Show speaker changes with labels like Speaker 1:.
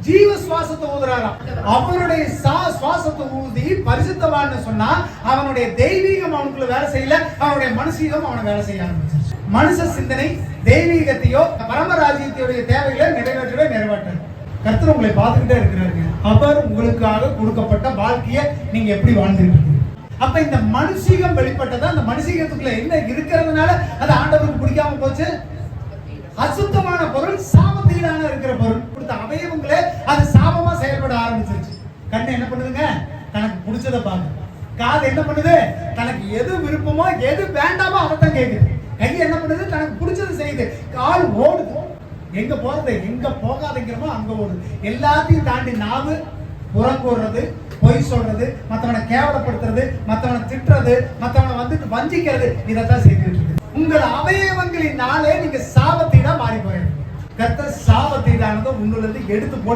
Speaker 1: ஜீவ சுவாசத்தை ஊதுறாராம். அவனுடைய சுவாசத்தை ஊதி பரிசுத்தவான்னு சொன்னா அவனுடைய தெய்வீகம் அவனுக்குள்ள வேலை செய்யல, அவனுடைய மனுஷீகம் அவனை வேலை செய்ய ஆரம்பிச்சிருச்சு. மனுஷ சிந்தனை தெய்வீகத்தையோ பரமராஜ்யத்தையுடைய தேவைகளை நிறைவேற்ற கர்த்தர் உங்களை பார்த்துக்கிட்டே இருக்கிறாருங்க. அவர் உங்களுக்காக கொடுக்கப்பட்ட வாழ்க்கையை நீங்க எப்படி வாழ்ந்துருக்கீங்க? அப்ப இந்த மனுஷீகம் வெளிப்பட்டதா, அந்த மனுஷீகத்துக்குள்ள என்ன இருக்கிறதுனால அது ஆண்டவருக்கு பிடிக்காம போச்சு. அசுத்தமான பொருள், சாபத்தீடான இருக்கிற பொருள் கொடுத்த அவயவங்களே அது சாபமா செயல்பட ஆரம்பிச்சிருச்சு. கண்ணு என்ன பண்ணுதுங்க? தனக்கு பிடிச்சதை பாக்குது. காது என்ன பண்ணுது? தனக்கு எது விருப்பமோ எது வேண்டாமோ அதைத்தான் கேட்குது. கை என்ன பண்ணுது? தனக்கு பிடிச்சது செய்யுது. கால் ஓடுது, எங்க போறது எங்க போகாதுங்கிறமோ அங்க ஓடுது. எல்லாத்தையும் தாண்டி நாவு புறங்கூடுறது, பொய் சொல்றது, மற்றவனை கேவலப்படுத்துறது, மற்றவனை திட்டுறது, மற்றவனை வந்துட்டு வஞ்சிக்கிறது, இதைத்தான் செய்துட்டு இருக்கு. உங்கள் அவயவங்களினாலே நீங்க சாபத்தீடா மாறி போயிடும். கர்த்தர் சாபத்தீடானதை உங்களிருந்து எடுத்து போடி